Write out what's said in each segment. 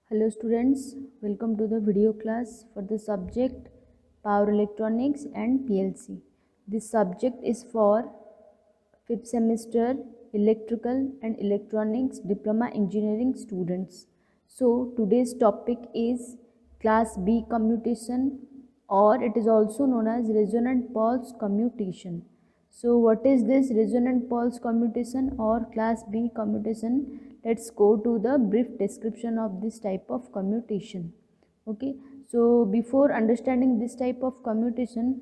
Hello students, welcome to the video class for the subject Power Electronics and PLC. This subject is for 5th semester Electrical and Electronics Diploma Engineering students. So today's topic is Class B commutation, or it is also known as resonant pulse commutation. So what is this resonant pulse commutation or Class B commutation? Let's go to the brief description of this type of commutation. Okay, so before understanding this type of commutation,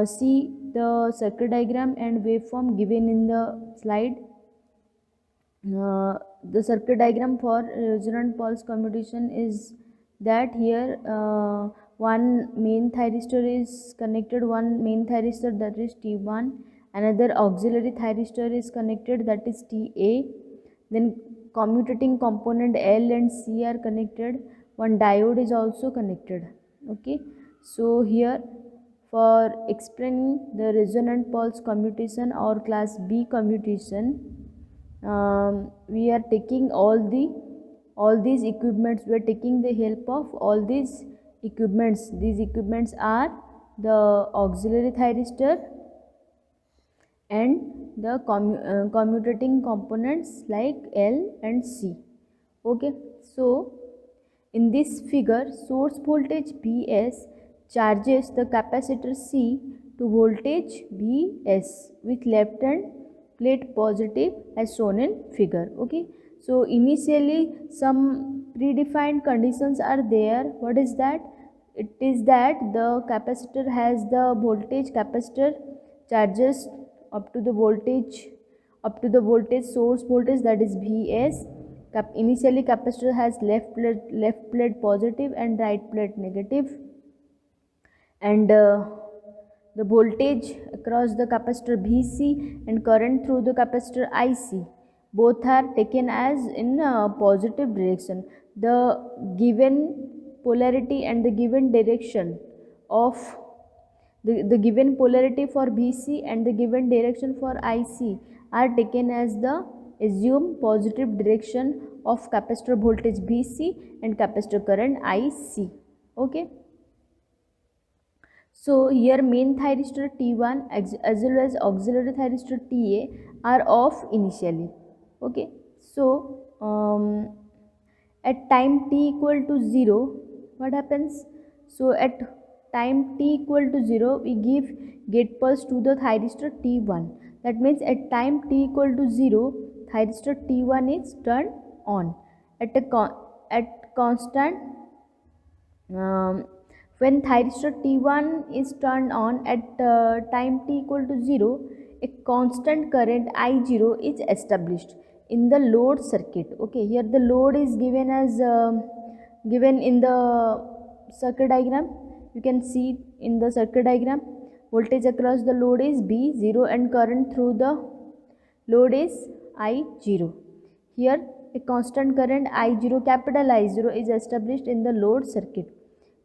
see the circuit diagram and waveform given in the slide. The circuit diagram for resonant pulse commutation is that here one main thyristor is connected, one main thyristor, that is T1, another auxiliary thyristor is connected, that is TA, then commutating component L and C are connected, one diode is also connected. Okay, so here for explaining the resonant pulse commutation or class B commutation, we are taking all these equipments, we are taking the help of all these equipments. These equipments are the auxiliary thyristor and the commutating components like L and C. Okay, so in this figure, source voltage Vs charges the capacitor C to voltage Vs with left hand plate positive as shown in figure. Okay, so initially some predefined conditions are there. What is that? It is that the capacitor has the voltage, capacitor charges up to the voltage source voltage, that is Vs. Initially capacitor has left plate positive and right plate negative, and the voltage across the capacitor Vc and current through the capacitor Ic, both are taken as in positive direction. The given polarity and the given direction of the given polarity for Vc and the given direction for Ic are taken as the assumed positive direction of capacitor voltage Vc and capacitor current Ic. Okay. So here main thyristor T1 as well as auxiliary thyristor TA are off initially. Okay. So at time t equal to 0, what happens? So at time t equal to 0, we give gate pulse to the thyristor T1. That means at time t equal to 0, thyristor T1 is turned on. At constant when thyristor T1 is turned on at time t equal to 0, a constant current I0 is established in the load circuit. Okay, here the load is given as given in the circuit diagram. You can see in the circuit diagram, voltage across the load is B0 and current through the load is I0. Here a constant current I0, capital I0, is established in the load circuit.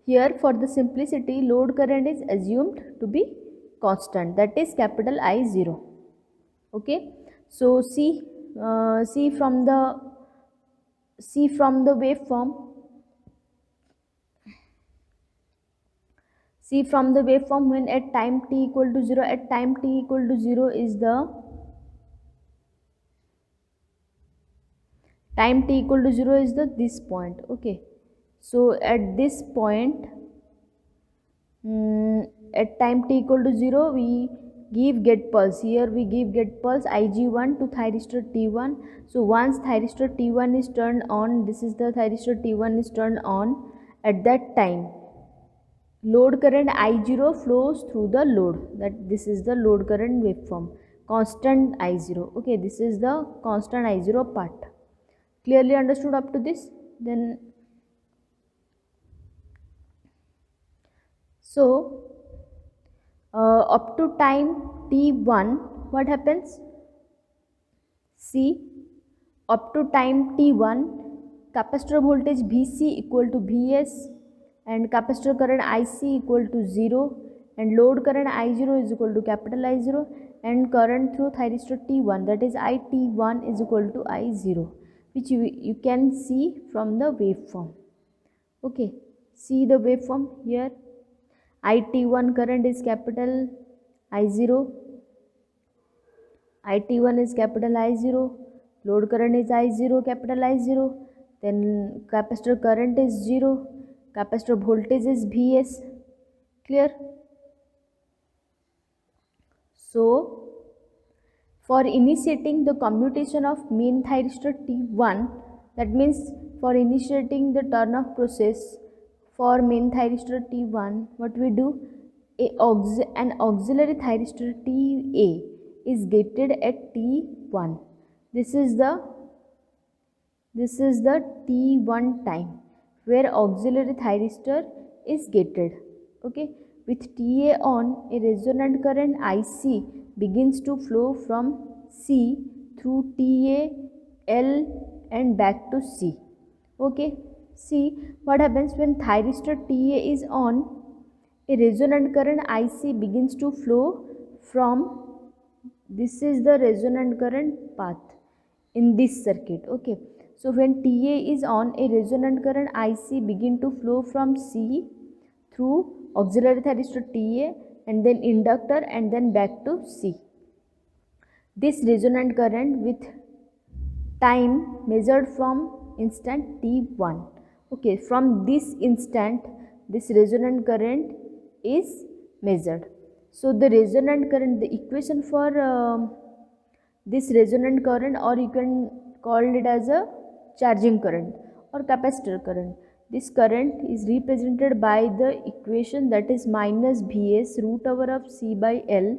Here for the simplicity, load current is assumed to be constant, that is capital I0. Okay, so see from the waveform. See from the waveform, when at time t equal to 0, at time t equal to 0 is the time t equal to 0 is the this point. Okay, so at this point, at time t equal to 0, we give get pulse. Here we give get pulse Ig1 to thyristor T1. So once thyristor T1 is turned on, this is the thyristor T1 is turned on, at that time load current I0 flows through the load. That this is the load current waveform, constant I0. Okay, this is the constant I0 part. Clearly understood up to this? Then so up to time t1, what happens? See, up to time t1, capacitor voltage Vc equal to Vs and capacitor current Ic equal to 0 and load current I0 is equal to capital I0 and current through thyristor T1, that is IT1, is equal to I0. which you can see from the waveform. Okay, see the waveform here. IT1 current is capital I0, IT1 is capital I0, load current is I0, capital I0, then capacitor current is 0, capacitor voltage is Vs. Clear? So, for initiating the commutation of main thyristor T1, that means for initiating the turn off process for main thyristor T1, what we do? An auxiliary thyristor TA is gated at T1. This is the T1 time where auxiliary thyristor is gated. Okay, with TA on, a resonant current IC begins to flow from C through TA, L and back to C. Okay, see what happens when thyristor TA is on. A resonant current IC begins to flow from, this is the resonant current path in this circuit. Okay, so when TA is on, a resonant current IC begin to flow from C through auxiliary thyristor TA and then inductor and then back to C. This resonant current with time measured from instant T1. Okay, from this instant this resonant current is measured. So the resonant current, the equation for this resonant current, or you can call it as a charging current or capacitor current. This current is represented by the equation that is minus Vs root over of C by L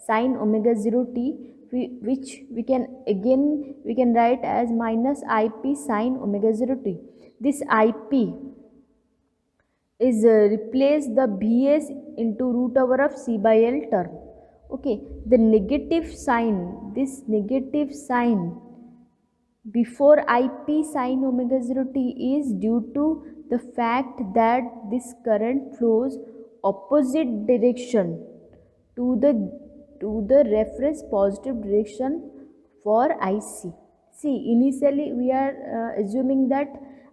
sine omega 0 t, which we can write as minus Ip sine omega 0 t. This Ip is replace the Vs into root over of C by L term. Okay, the negative sign, this negative sign before Ip sine omega 0 t is due to the fact that this current flows opposite direction to the reference positive direction for IC. See, initially we are assuming that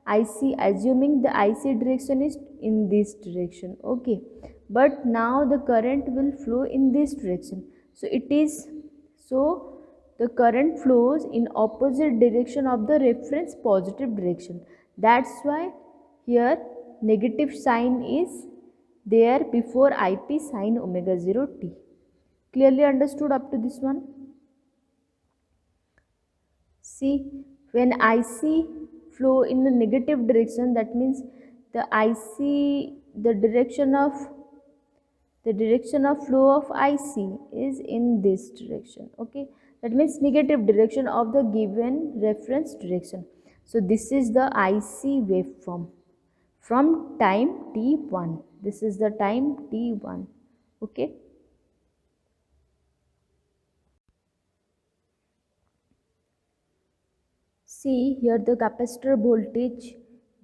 assuming the IC direction is in this direction. Okay, but now the current will flow in this direction. So the current flows in opposite direction of the reference positive direction. That's why here negative sign is there before Ip sine omega 0 t. Clearly understood up to this one? See, when IC flow in the negative direction, that means the direction of flow of IC is in this direction. Okay, that means negative direction of the given reference direction. So this is the IC waveform from time t1. This is the time t1. Okay. See here, the capacitor voltage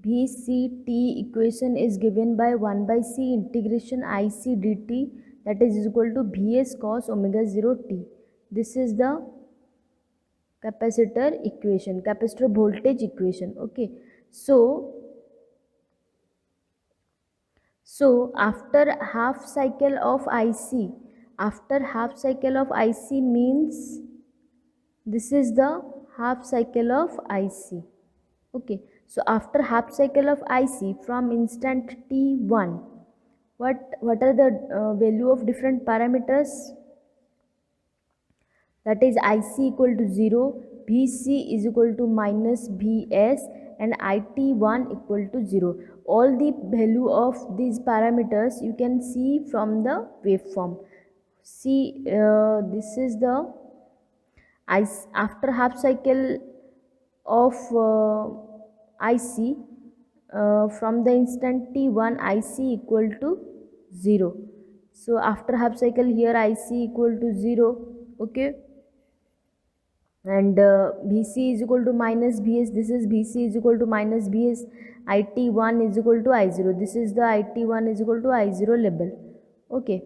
VCT equation is given by 1 by C integration IC dt, that is equal to Vs cos omega 0 t. This is the capacitor equation, capacitor voltage equation. Okay, so after half cycle of IC, means this is the half cycle of IC. Okay, so after half cycle of IC from instant t1, what are the value of different parameters? That is IC equal to 0, Vc is equal to minus Vs and IT1 equal to 0. All the value of these parameters you can see from the waveform. See, this is the after half cycle of IC from the instant t1, IC equal to 0. So after half cycle here IC equal to 0. Okay, and Vc is equal to minus Vs. This is Vc is equal to minus Vs. IT1 is equal to I0. This is the IT1 is equal to I0 label. Okay,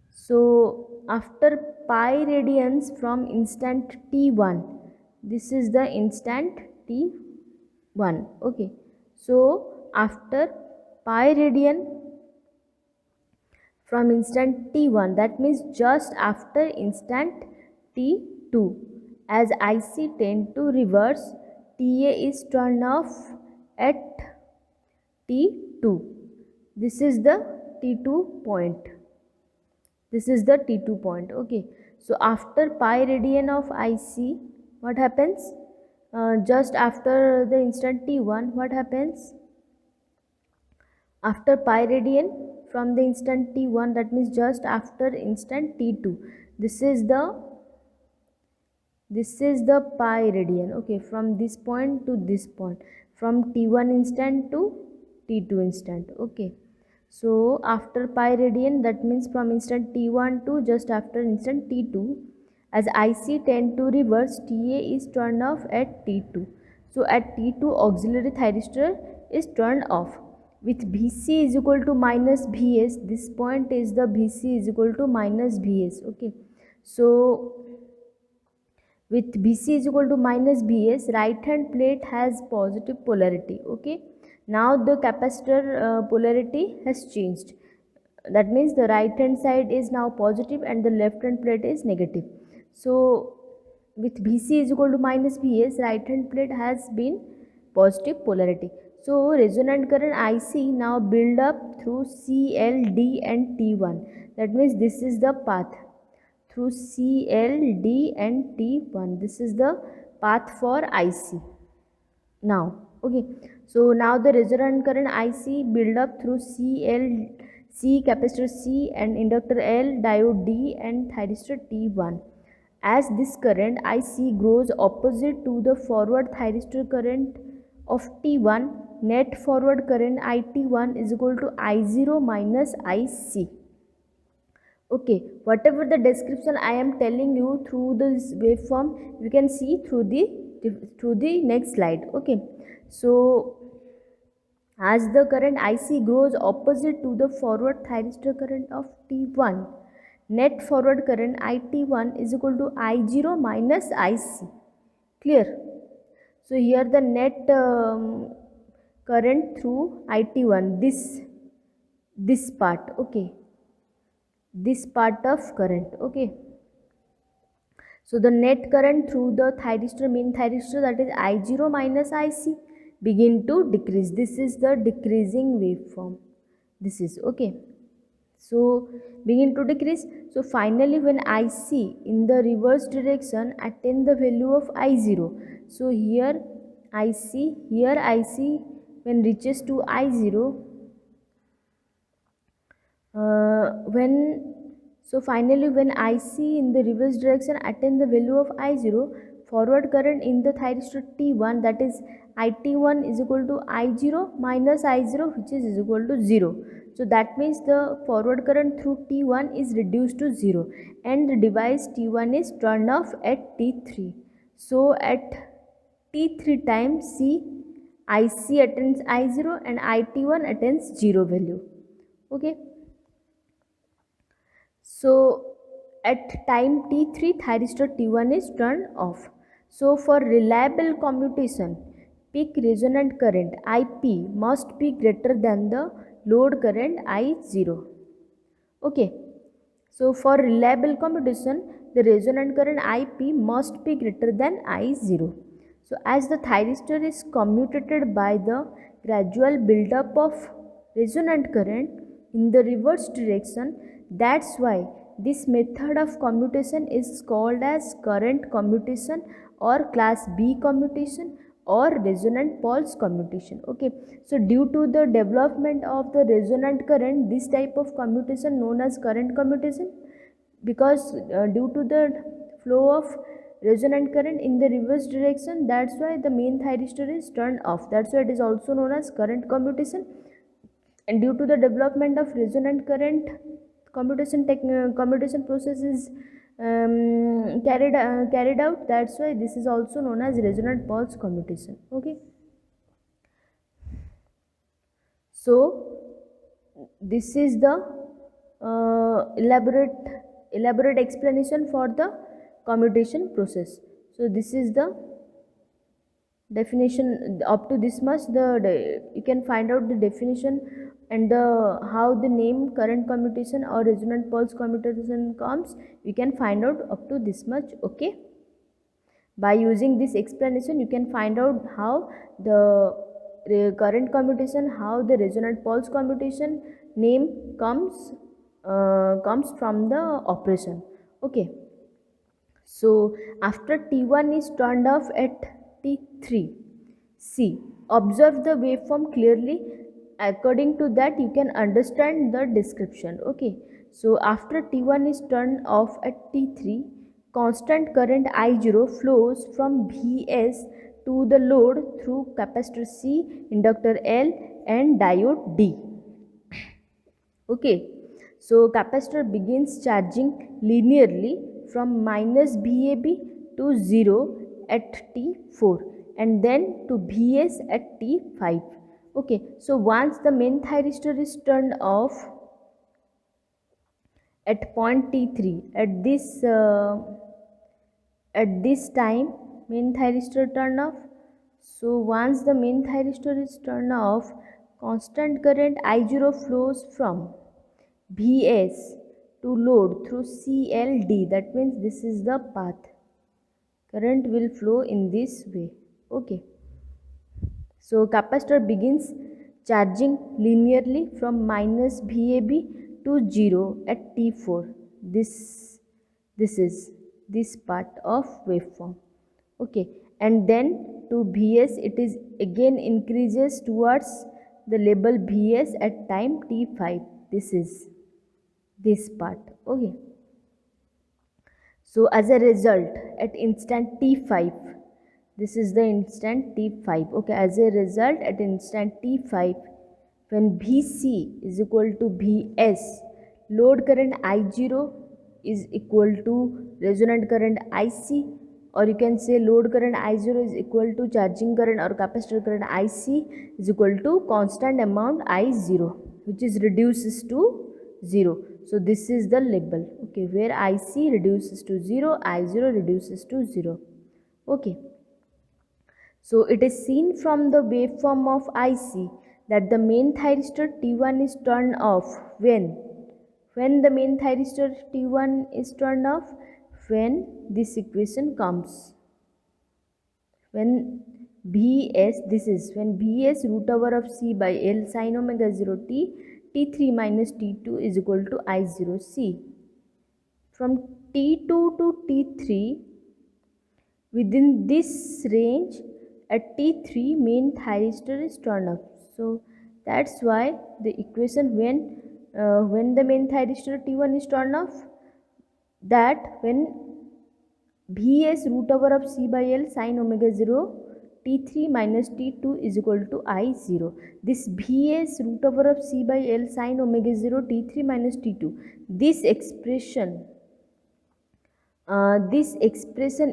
so after pi radians from instant t1, this is the instant t1. Okay, so after pi radian from instant t1, that means just after instant t2, as IC tend to reverse, TA is turned off at t2. This is the t2 point. This is the t2 point. Okay, so after pi radian of IC, what happens? Just after the instant t1, what happens? After pi radian from the instant t1, that means just after instant t2, this is the pi radian. Okay, from this point to this point, from t1 instant to t2 instant. Okay, so after pi radian, that means from instant t1 to just after instant t2, as IC tend to reverse, TA is turned off at t2. So at t2, auxiliary thyristor is turned off. With Vc is equal to minus Vs, this point is the Vc is equal to minus Vs. Okay, so with Vc is equal to minus Vs, right hand plate has positive polarity. Okay, now the capacitor polarity has changed. That means the right hand side is now positive and the left hand plate is negative. So with Vc is equal to minus Vs, right hand plate has been positive polarity. So resonant current IC now build up through CL, D and T1. That means this is the path through CL, D and T1. This is the path for IC. Now, okay, so now the resonant current IC build up through C, capacitor C and inductor L, diode D and thyristor T1. As this current IC grows opposite to the forward thyristor current of T1, net forward current IT1 is equal to I0 minus IC. Okay, whatever the description I am telling you through this waveform, you can see through the next slide. Okay, so as the current IC grows opposite to the forward thyristor current of T1, net forward current IT1 is equal to I0 minus IC. Clear? So here the net current through IT1, this part. Okay, this part of current. Okay, so the net current through the thyristor, main thyristor, that is I0 minus IC, begin to decrease. This is the decreasing waveform. This is okay. So begin to decrease. So finally when IC in the reverse direction attain the value of I0. So here IC when reaches to I0, so finally when IC in the reverse direction attain the value of I0, forward current in the thyristor T1, that is IT1 is equal to I0 minus I0, which is equal to 0. So that means the forward current through T1 is reduced to 0 and the device T1 is turned off at T3. So at T3 times C, IC attains I0 and IT1 attains 0 value. Okay. So at time T3, thyristor T1 is turned off. So for reliable commutation, peak resonant current IP must be greater than the load current I0. Okay. So for reliable commutation, the resonant current IP must be greater than I0. So as the thyristor is commutated by the gradual buildup of resonant current in the reverse direction, that's why this method of commutation is called as current commutation or class B commutation or resonant pulse commutation. Okay, so due to the development of the resonant current, this type of commutation known as current commutation, because due to the flow of resonant current in the reverse direction, that's why the main thyristor is turned off. That's why it is also known as current commutation. And due to the development of resonant current, commutation process is carried out. That's why this is also known as resonant pulse commutation. Okay, so this is the elaborate explanation for the commutation process. So this is the definition up to this much, you can find out the definition and how the name current commutation or resonant pulse commutation comes. You can find out up to this much. Okay, by using this explanation you can find out how the current commutation, how the resonant pulse commutation name comes from the operation. Okay, so after T1 is turned off at T3, see, observe the waveform clearly. According to that, you can understand the description. Okay, so after T1 is turned off at T3, constant current I0 flows from Vs to the load through capacitor C, inductor L, and diode D. Okay, so capacitor begins charging linearly from minus VAB to 0 at T4 and then to Vs at T5. Okay, so once the main thyristor is turned off at point T3, at this time main thyristor turn off. So once the main thyristor is turned off, constant current I0 flows from Vs to load through CLD. That means this is the path. Current will flow in this way. Okay. So capacitor begins charging linearly from minus VAB to 0 at T4. This is this part of waveform. Okay, and then to Vs it is again increases towards the label Vs at time T5. This is this part. Okay, so as a result at instant T5, this is the instant T5. Okay, as a result at instant T5, when Vc is equal to Vs, load current I0 is equal to resonant current IC, or you can say load current I0 is equal to charging current or capacitor current IC is equal to constant amount I0, which is reduces to 0. So this is the label. Okay, where IC reduces to 0, I0 reduces to 0. Okay. So it is seen from the waveform of IC that the main thyristor T1 is turned off when the main thyristor T1 is turned off, when this equation comes, when Vs, this is when Vs root over of C by L sin omega 0 t, T3 minus T2 is equal to I0 C. From T2 to T3, within this range at T3 main thyristor is turned off. So that's why the equation when the main thyristor T1 is turned off, that when Vs root over of C by L sin omega 0 T3 minus T2 is equal to I0. This Vs root over of C by L sin omega 0 T3 minus T2, this expression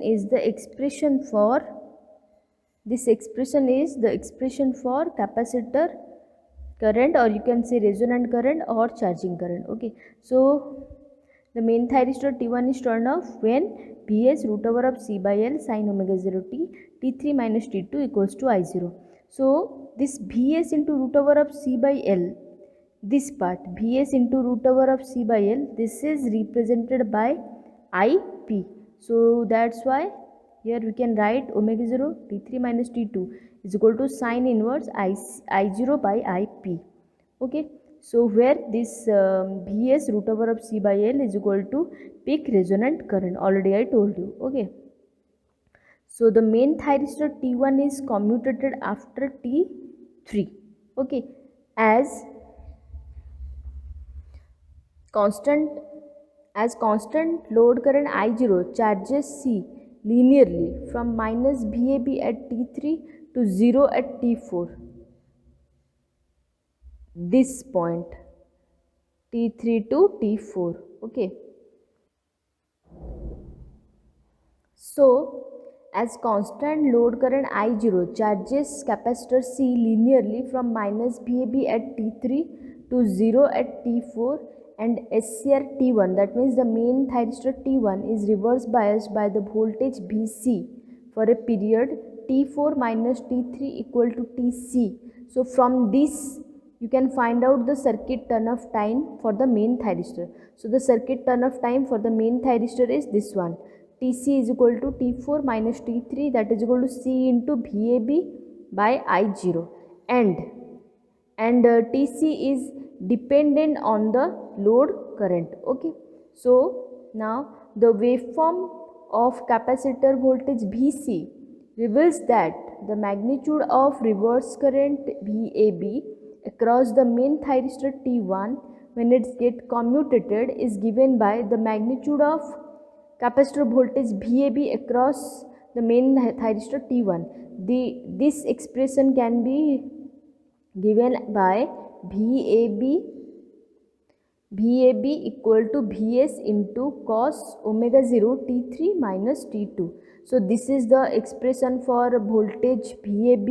is the expression for capacitor current, or you can say resonant current or charging current. Okay, so the main thyristor T1 is turned off when Vs root over of C by L sin omega 0 t, T3 minus T2 equals to I0. So this Vs into root over of C by L, this part Vs into root over of C by L, this is represented by IP. So that's why here we can write omega 0 T3 minus T2 is equal to sine inverse I0 by IP. Okay, so where this Vs root over of C by L is equal to peak resonant current, already I told you. Okay, so the main thyristor T1 is commutated after T3. Okay, as constant load current I0 charges C linearly from minus VAB at T3 to 0 at T4. This point T3 to T4. Okay. So as constant load current I0 charges capacitor C linearly from minus VAB at T3 to 0 at T4, and SCR T1, that means the main thyristor T1 is reverse biased by the voltage Vc for a period T4 minus T3 equal to Tc. So from this you can find out the circuit turn-off time for the main thyristor. So the circuit turn-off time for the main thyristor is this one. Tc is equal to T4 minus T3, that is equal to C into VAB by I0, and Tc is dependent on the load current. Okay, so now the waveform of capacitor voltage Vc reveals that the magnitude of reverse current VAB across the main thyristor T1 when it gets commutated is given by the magnitude of capacitor voltage VAB across the main thyristor T1. This expression can be given by VAB equal to Vs into cos omega 0 T3 minus T2. So this is the expression for voltage VAB.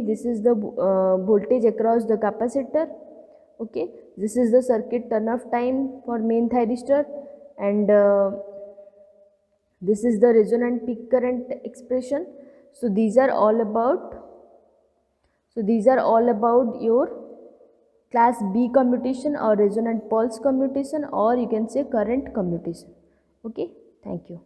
This is the voltage across the capacitor. Okay, this is the circuit turn-off time for main thyristor, and this is the resonant peak current expression. So these are all about your class B commutation or resonant pulse commutation, or you can say current commutation. Okay, thank you.